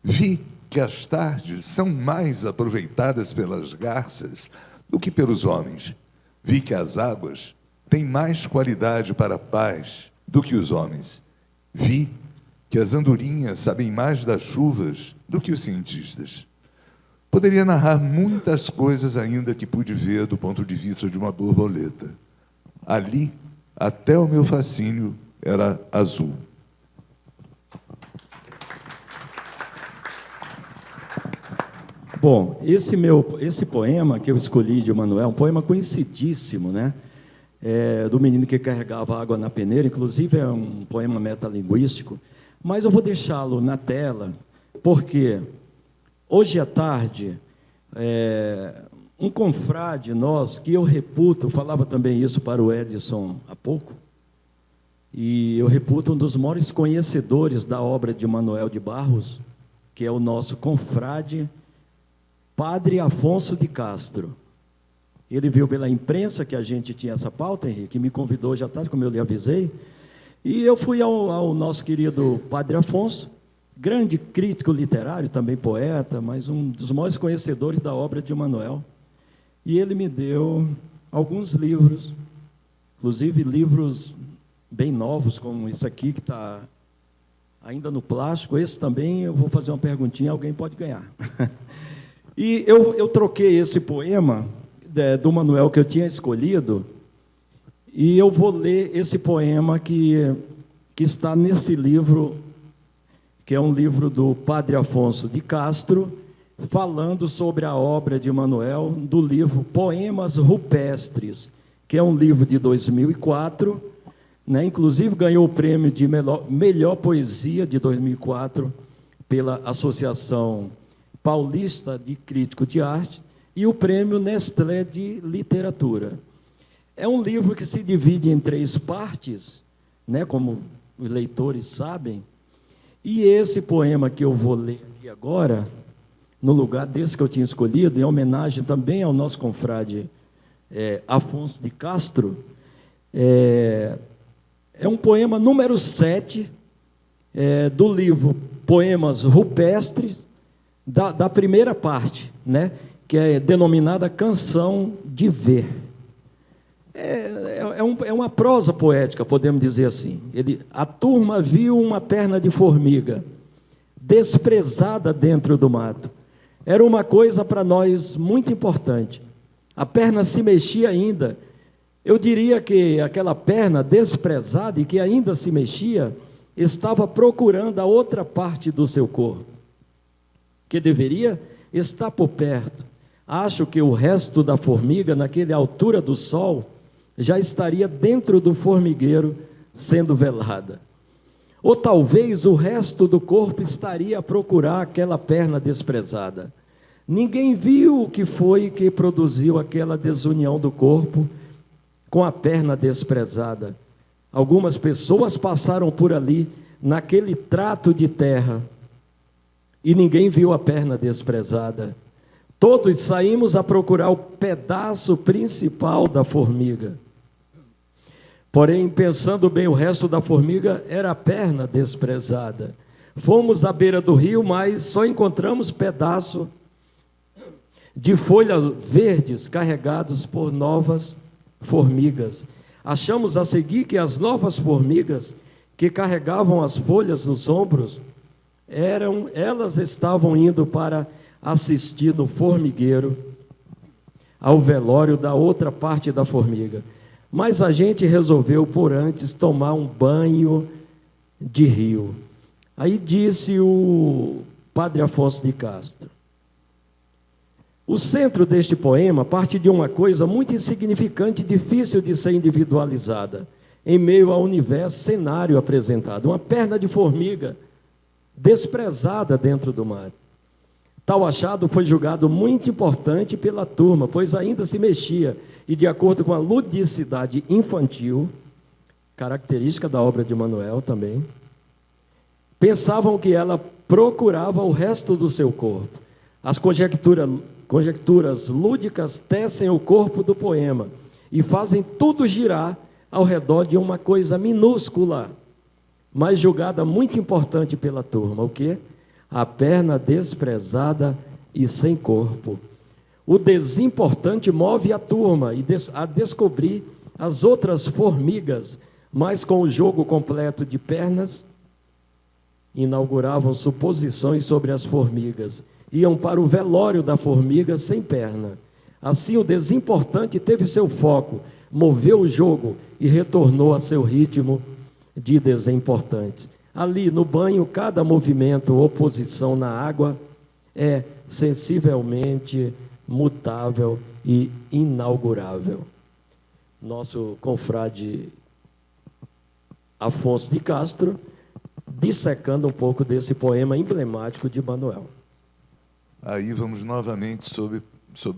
Speaker 2: Vi que as tardes são mais aproveitadas pelas garças do que pelos homens. Vi que as águas têm mais qualidade para a paz do que os homens. Vi que as andorinhas sabem mais das chuvas do que os cientistas. Poderia narrar muitas coisas ainda que pude ver do ponto de vista de uma borboleta. Ali, até o meu fascínio era azul.
Speaker 3: Bom, esse poema que eu escolhi de Manuel, um poema conhecidíssimo, né? Do menino que carregava água na peneira, inclusive é um poema metalinguístico, mas eu vou deixá-lo na tela, porque hoje à tarde, um confrade nosso, que eu reputo, falava também isso para o Edson há pouco, e eu reputo um dos maiores conhecedores da obra de Manuel de Barros, que é o nosso confrade, Padre Afonso de Castro. Ele viu pela imprensa que a gente tinha essa pauta, Henrique, me convidou hoje à tarde, como eu lhe avisei, e eu fui ao nosso querido Padre Afonso, grande crítico literário, também poeta, mas um dos maiores conhecedores da obra de Manuel. E ele me deu alguns livros, inclusive livros bem novos, como esse aqui, que está ainda no plástico. Esse também, eu vou fazer uma perguntinha, alguém pode ganhar. E eu troquei esse poema do Manuel que eu tinha escolhido, e eu vou ler esse poema que está nesse livro, que é um livro do Padre Afonso de Castro, falando sobre a obra de Manuel, do livro Poemas Rupestres, que é um livro de 2004, né? Inclusive ganhou o prêmio de melhor poesia de 2004 pela Associação Paulista de Crítico de Arte e o prêmio Nestlé de Literatura. É um livro que se divide em 3 partes, né? Como os leitores sabem, e esse poema que eu vou ler aqui agora, no lugar desse que eu tinha escolhido, em homenagem também ao nosso confrade Afonso de Castro, é um poema número 7 do livro Poemas Rupestres, da primeira parte, né, que é denominada Canção de Ver. É uma prosa poética, podemos dizer assim. A turma viu uma perna de formiga, desprezada dentro do mato. Era uma coisa para nós muito importante. A perna se mexia ainda. Eu diria que aquela perna desprezada e que ainda se mexia, estava procurando a outra parte do seu corpo, que deveria estar por perto. Acho que o resto da formiga, naquela altura do sol, já estaria dentro do formigueiro, sendo velada. Ou talvez o resto do corpo estaria a procurar aquela perna desprezada. Ninguém viu o que foi que produziu aquela desunião do corpo com a perna desprezada. Algumas pessoas passaram por ali, naquele trato de terra, e ninguém viu a perna desprezada. Todos saímos a procurar o pedaço principal da formiga. Porém, pensando bem, o resto da formiga era a perna desprezada. Fomos à beira do rio, mas só encontramos pedaço de folhas verdes carregados por novas formigas. Achamos a seguir que as novas formigas que carregavam as folhas nos ombros, elas estavam indo para assistir no formigueiro ao velório da outra parte da formiga. Mas a gente resolveu, por antes, tomar um banho de rio. Aí disse o Padre Afonso de Castro: o centro deste poema parte de uma coisa muito insignificante e difícil de ser individualizada, em meio ao universo cenário apresentado. Uma perna de formiga desprezada dentro do mato. Tal achado foi julgado muito importante pela turma, pois ainda se mexia, e de acordo com a ludicidade infantil, característica da obra de Manuel também, pensavam que ela procurava o resto do seu corpo. As conjecturas lúdicas tecem o corpo do poema e fazem tudo girar ao redor de uma coisa minúscula, mas julgada muito importante pela turma. O quê? A perna desprezada e sem corpo. O desimportante move a turma a descobrir as outras formigas, mas com o jogo completo de pernas, inauguravam suposições sobre as formigas. Iam para o velório da formiga sem perna. Assim, o desimportante teve seu foco, moveu o jogo e retornou a seu ritmo de desimportantes. Ali, no banho, cada movimento ou posição na água é sensivelmente mutável e inaugurável. Nosso confrade Afonso de Castro, dissecando um pouco desse poema emblemático de Manuel.
Speaker 2: Aí vamos novamente sobre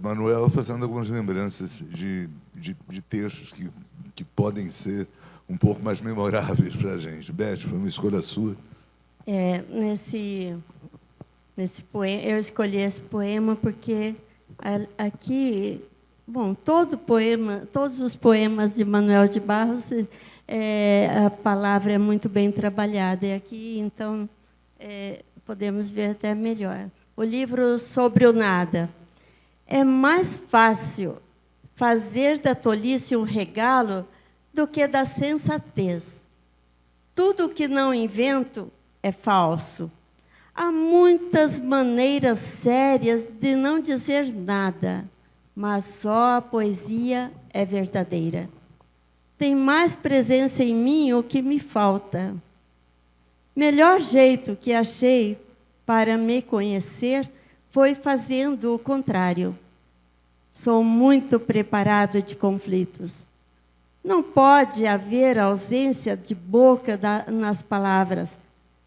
Speaker 2: Manuel, fazendo algumas lembranças de textos que podem ser um pouco mais memoráveis para a gente. Beth, foi uma escolha sua.
Speaker 4: Nesse poema, eu escolhi esse poema porque aqui, bom, todos os poemas de Manuel de Barros, a palavra é muito bem trabalhada, e aqui, então, podemos ver até melhor. O livro Sobre o Nada. É mais fácil fazer da tolice um regalo do que da sensatez. Tudo que não invento é falso. Há muitas maneiras sérias de não dizer nada, mas só a poesia é verdadeira. Tem mais presença em mim o que me falta. Melhor jeito que achei para me conhecer foi fazendo o contrário. Sou muito preparado de conflitos. Não pode haver ausência de boca nas palavras.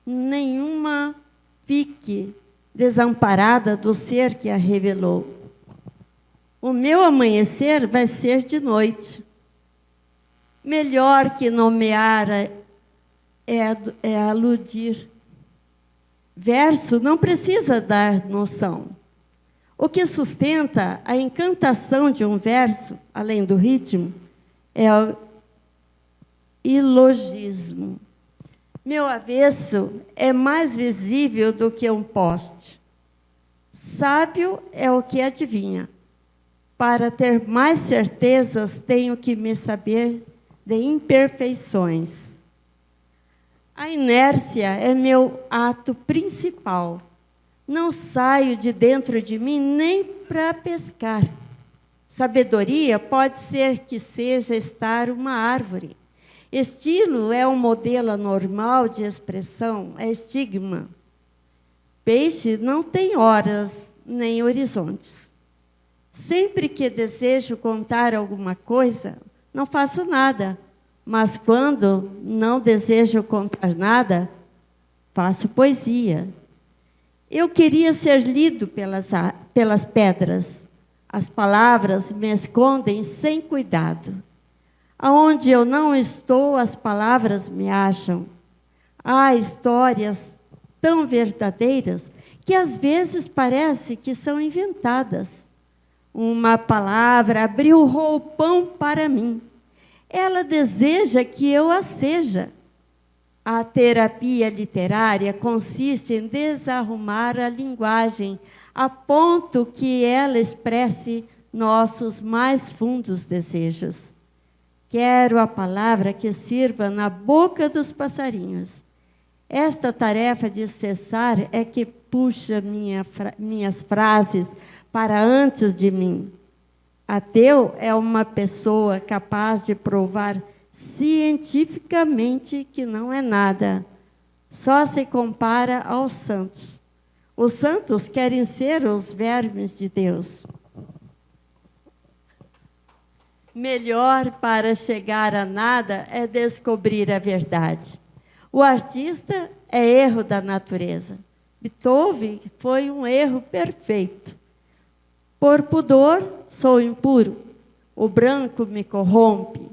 Speaker 4: Nenhuma fique desamparada do ser que a revelou. O meu amanhecer vai ser de noite. Melhor que nomear é aludir. Verso não precisa dar noção. O que sustenta a encantação de um verso, além do ritmo, é o ilogismo. Meu avesso é mais visível do que um poste. Sábio é o que adivinha. Para ter mais certezas, tenho que me saber de imperfeições. A inércia é meu ato principal. Não saio de dentro de mim nem para pescar. Sabedoria pode ser que seja estar uma árvore. Estilo é um modelo anormal de expressão, é estigma. Peixe não tem horas nem horizontes. Sempre que desejo contar alguma coisa, não faço nada. Mas quando não desejo contar nada, faço poesia. Eu queria ser lido pelas pedras. As palavras me escondem sem cuidado. Aonde eu não estou, as palavras me acham. Há histórias tão verdadeiras que às vezes parece que são inventadas. Uma palavra abriu o roupão para mim. Ela deseja que eu a seja. A terapia literária consiste em desarrumar a linguagem a ponto que ela expresse nossos mais fundos desejos. Quero a palavra que sirva na boca dos passarinhos. Esta tarefa de cessar é que puxa minhas frases para antes de mim. Ateu é uma pessoa capaz de provar cientificamente que não é nada. Só se compara aos santos. Os santos querem ser os vermes de Deus. Melhor para chegar a nada é descobrir a verdade. O artista é erro da natureza. Beethoven foi um erro perfeito. Por pudor, sou impuro. O branco me corrompe.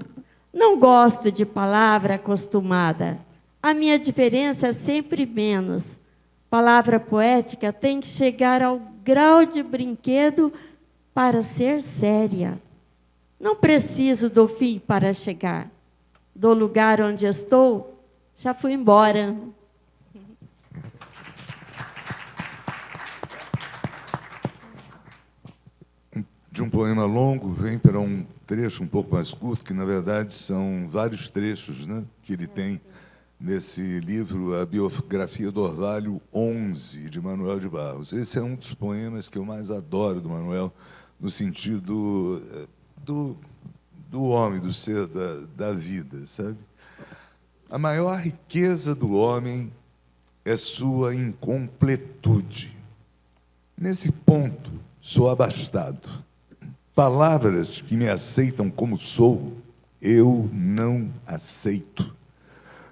Speaker 4: Não gosto de palavra acostumada. A minha diferença é sempre menos. Palavra poética tem que chegar ao grau de brinquedo para ser séria. Não preciso do fim para chegar. Do lugar onde estou, já fui embora.
Speaker 2: De um poema longo, vem para um trecho um pouco mais curto, que, na verdade, são vários trechos, né, que ele tem nesse livro, A Biografia do Orvalho 11, de Manuel de Barros. Esse é um dos poemas que eu mais adoro do Manuel, no sentido do homem, do ser, da vida, sabe? A maior riqueza do homem é sua incompletude. Nesse ponto, sou abastado. Palavras que me aceitam como sou, eu não aceito.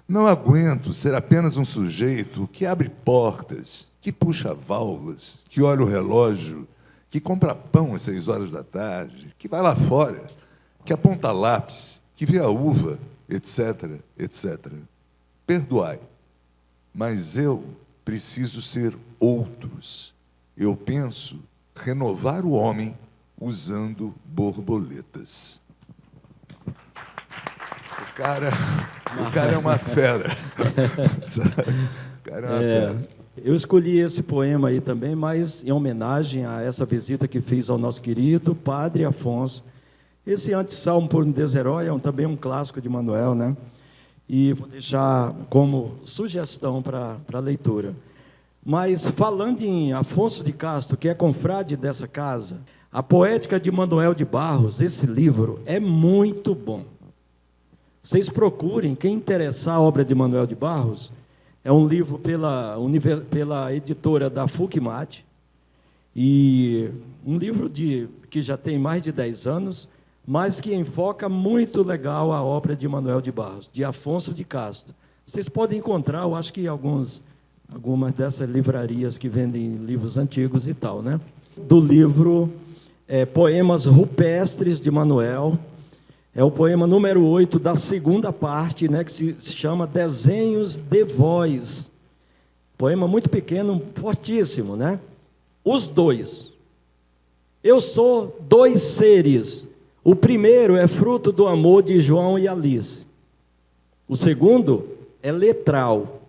Speaker 2: Não aguento ser apenas um sujeito que abre portas, que puxa válvulas, que olha o relógio, que compra pão às 6 horas da tarde, que vai lá fora, que aponta lápis, que vê a uva, etc., etc. Perdoai, mas eu preciso ser outros. Eu penso renovar o homem usando borboletas. O cara é uma fera. O cara é uma fera.
Speaker 3: Eu escolhi esse poema aí também, mas em homenagem a essa visita que fiz ao nosso querido Padre Afonso. Esse Antissalmo por um Deserói é também um clássico de Manuel, né? e vou deixar como sugestão para a leitura. Mas, falando em Afonso de Castro, que é confrade dessa casa, A Poética de Manoel de Barros, esse livro é muito bom. Vocês procurem, quem interessar a obra de Manoel de Barros, é um livro pela editora da FUCMAT, e um livro que já tem mais de 10 anos, mas que enfoca muito legal a obra de Manoel de Barros, de Afonso de Castro. Vocês podem encontrar, eu acho que algumas dessas livrarias que vendem livros antigos e tal, né? Do livro Poemas Rupestres de Manoel, é o poema número 8 da segunda parte, né, que se chama Desenhos de Voz. Poema muito pequeno, fortíssimo, né? Os dois. Eu sou dois seres. O primeiro é fruto do amor de João e Alice. O segundo é letral.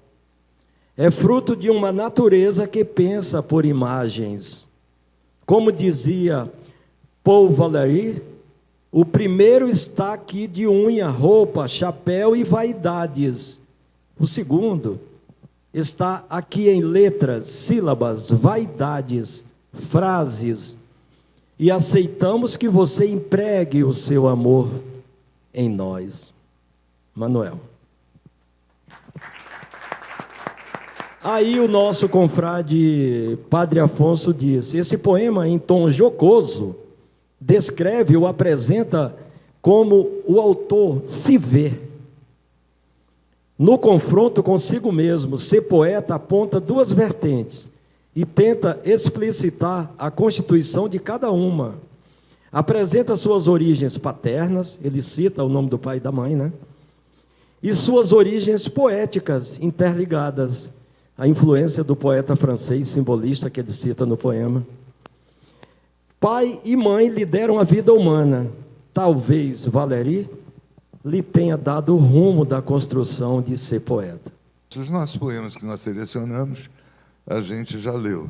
Speaker 3: É fruto de uma natureza que pensa por imagens. Como dizia Paul Valéry, o primeiro está aqui de unha, roupa, chapéu e vaidades. O segundo está aqui em letras, sílabas, vaidades, frases. E aceitamos que você empregue o seu amor em nós. Manoel. Aí o nosso confrade Padre Afonso disse, esse poema em tom jocoso descreve ou apresenta como o autor se vê. No confronto consigo mesmo, ser poeta aponta duas vertentes e tenta explicitar a constituição de cada uma. Apresenta suas origens paternas, ele cita o nome do pai e da mãe, né? E suas origens poéticas interligadas, a influência do poeta francês simbolista que ele cita no poema. Pai e mãe lhe deram a vida humana. Talvez Valéry lhe tenha dado o rumo da construção de ser poeta.
Speaker 2: Os nossos poemas que nós selecionamos, a gente já leu.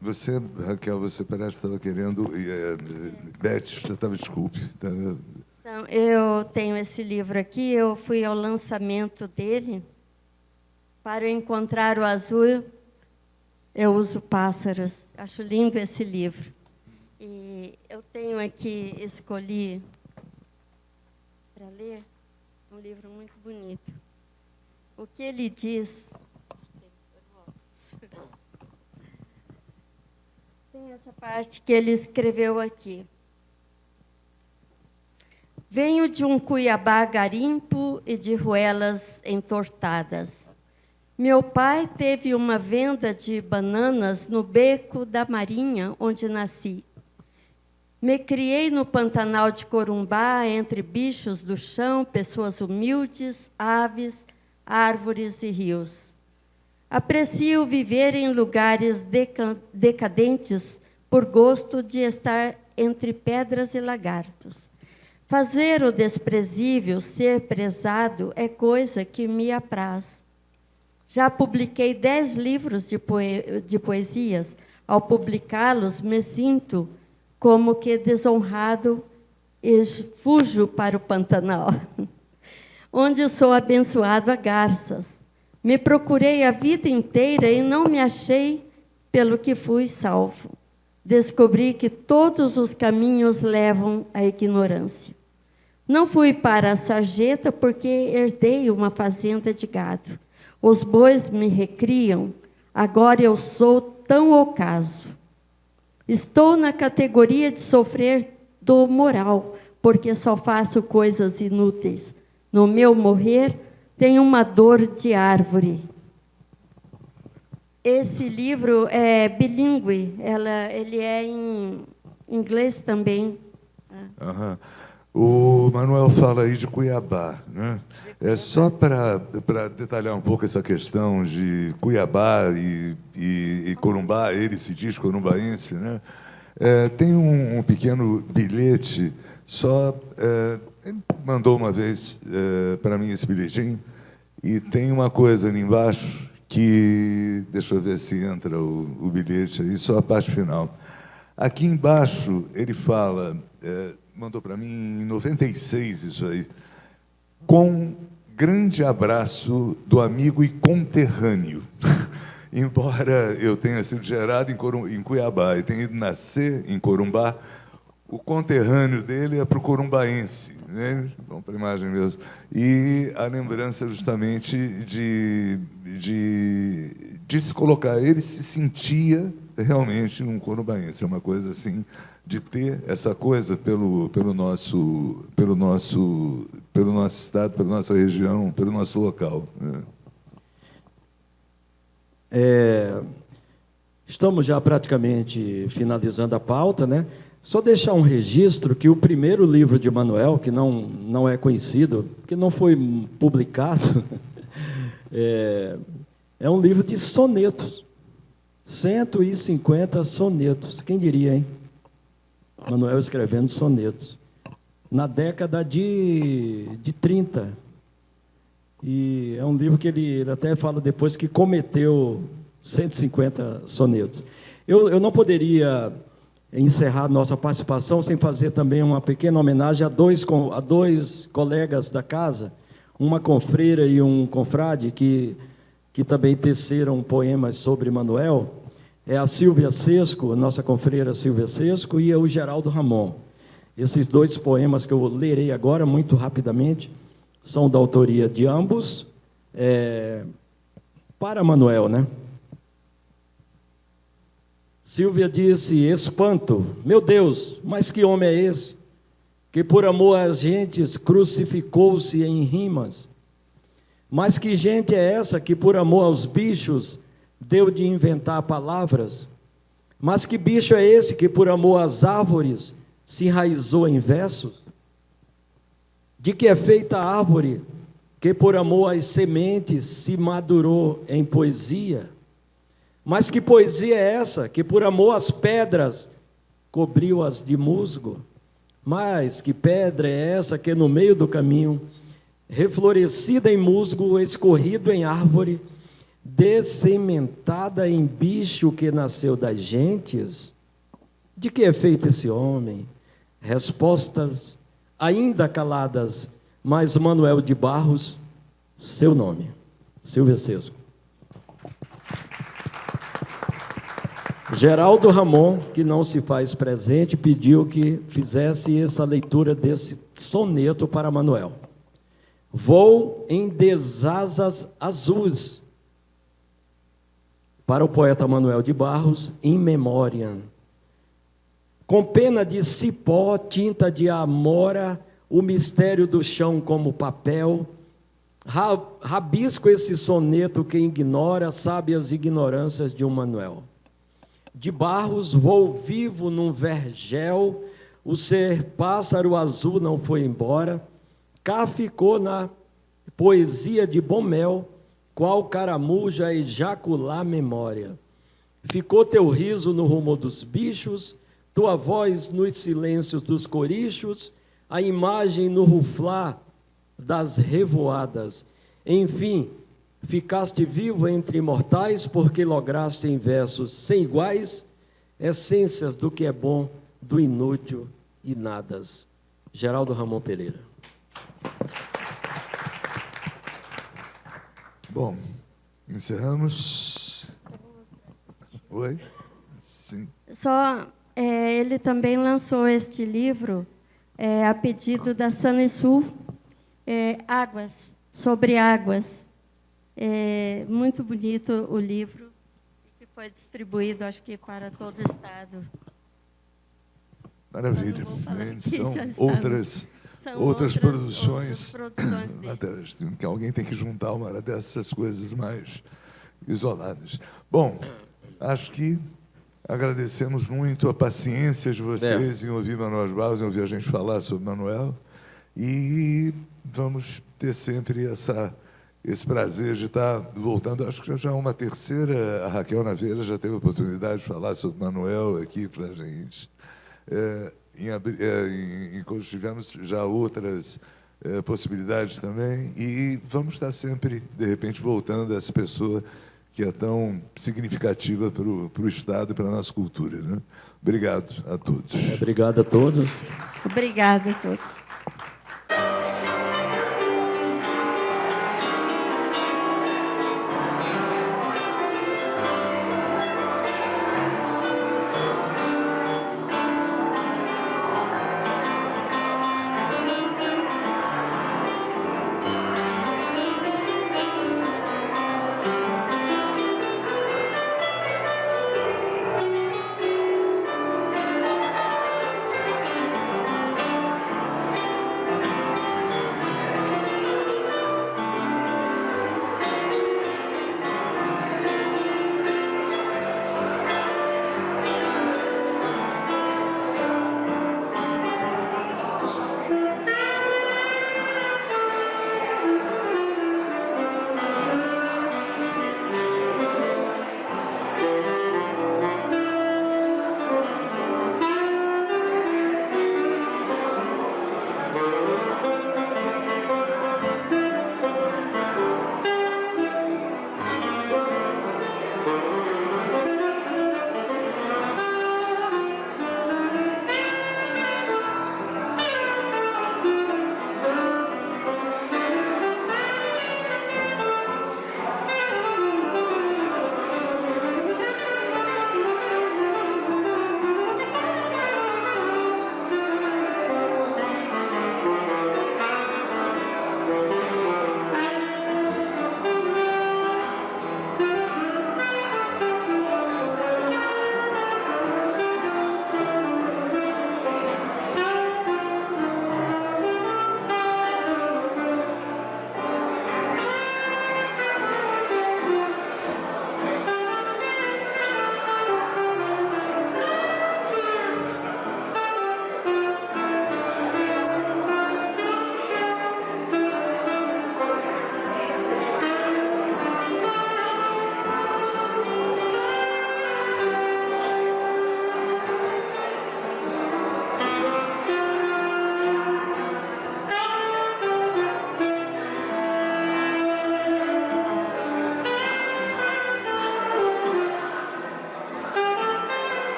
Speaker 2: Você, Raquel, você parece que estava querendo... Beth, você estava, desculpe.
Speaker 4: Então, eu tenho esse livro aqui, eu fui ao lançamento dele. Para encontrar o azul, eu uso pássaros. Acho lindo esse livro. E eu tenho aqui, escolhi para ler, um livro muito bonito. O que ele diz... Tem essa parte que ele escreveu aqui. Venho de um Cuiabá garimpo e de ruelas entortadas. Meu pai teve uma venda de bananas no beco da Marinha, onde nasci. Me criei no Pantanal de Corumbá, entre bichos do chão, pessoas humildes, aves, árvores e rios. Aprecio viver em lugares decadentes por gosto de estar entre pedras e lagartos. Fazer o desprezível ser prezado é coisa que me apraz. Já publiquei 10 livros de poesias. Ao publicá-los, me sinto como que desonrado e fujo para o Pantanal, onde sou abençoado a garças. Me procurei a vida inteira e não me achei, pelo que fui salvo. Descobri que todos os caminhos levam à ignorância. Não fui para a sarjeta porque herdei uma fazenda de gado. Os bois me recriam, agora eu sou tão ocaso. Estou na categoria de sofrer do moral, porque só faço coisas inúteis. No meu morrer, tenho uma dor de árvore. Esse livro é bilíngue, ele é em inglês também.
Speaker 2: Uhum. O Manoel fala aí de Cuiabá, né? Só para detalhar um pouco essa questão de Cuiabá e Corumbá, ele se diz corumbaense, né? Tem um pequeno bilhete, ele mandou uma vez para mim esse bilhetinho, e tem uma coisa ali embaixo que, deixa eu ver se entra o bilhete aí, só a parte final. Aqui embaixo ele fala... mandou para mim em 96 isso aí, com grande abraço do amigo e conterrâneo. Embora eu tenha sido gerado em Cuiabá e tenha ido nascer em Corumbá, o conterrâneo dele é para o corumbaense, né? Vamos para a imagem mesmo. E a lembrança justamente de se colocar. Ele se sentia realmente um corumbaense. É uma coisa assim, de ter essa coisa pelo nosso estado, pela nossa região, pelo nosso local, né?
Speaker 3: Estamos já praticamente finalizando a pauta, né? Só deixar um registro que o primeiro livro de Manuel, que não é conhecido, que não foi publicado, é um livro de sonetos. 150 sonetos. Quem diria, hein? Manuel escrevendo sonetos. Na década de 30. E é um livro que ele até fala depois que cometeu 150 sonetos. Eu não poderia encerrar nossa participação sem fazer também uma pequena homenagem a dois colegas da casa, uma confreira e um confrade, que também teceram poemas sobre Manuel. É a Silvia Sesco, nossa confreira Silvia Sesco, e o Geraldo Ramon. Esses dois poemas que eu lerei agora, muito rapidamente, são da autoria de ambos, para Manuel, né? Silvia disse: espanto, meu Deus, mas que homem é esse, que por amor às gentes crucificou-se em rimas? Mas que gente é essa que por amor aos bichos deu de inventar palavras? Mas que bicho é esse que por amor às árvores se enraizou em versos? De que é feita a árvore que por amor às sementes se madurou em poesia? Mas que poesia é essa que por amor às pedras cobriu-as de musgo? Mas que pedra é essa que no meio do caminho, reflorescida em musgo, escorrido em árvore, dessementada em bicho que nasceu das gentes? De que é feito esse homem? Respostas ainda caladas, mas Manuel de Barros, seu nome. Silvia Sesco. Geraldo Ramon, que não se faz presente, pediu que fizesse essa leitura desse soneto para Manuel. Vou em desasas azuis, para o poeta Manuel de Barros, in memoriam. Com pena de cipó, tinta de amora, o mistério do chão como papel, rabisco esse soneto que ignora, sabe as ignorâncias de um Manuel. De Barros vou vivo num vergel, o ser pássaro azul não foi embora, cá ficou na poesia de Bomel, qual caramuja ejacular memória. Ficou teu riso no rumo dos bichos, tua voz nos silêncios dos corichos, a imagem no ruflar das revoadas. Enfim, ficaste vivo entre imortais, porque lograste em versos sem iguais, essências do que é bom, do inútil e nadas. Geraldo Ramon Pereira.
Speaker 2: Bom, encerramos. Oi? Sim.
Speaker 4: Só, ele também lançou este livro a pedido da Sanesul, Águas, sobre águas. Muito bonito o livro, que foi distribuído, acho que para todo o Estado.
Speaker 2: Maravilha. São outras produções dele. Que alguém tem que juntar uma dessas coisas mais isoladas. Bom, acho que agradecemos muito a paciência de vocês em ouvir Manuel de Barros, em ouvir a gente falar sobre Manuel, e vamos ter sempre esse prazer de estar voltando. Acho que já é uma terceira, a Raquel Naveira já teve a oportunidade de falar sobre Manuel aqui para a gente. Enquanto tivemos já outras possibilidades também, e vamos estar sempre, de repente, voltando a essa pessoa que é tão significativa para o Estado e para a nossa cultura, né? Obrigado a todos.
Speaker 3: Obrigado a todos.
Speaker 4: Obrigada a todos.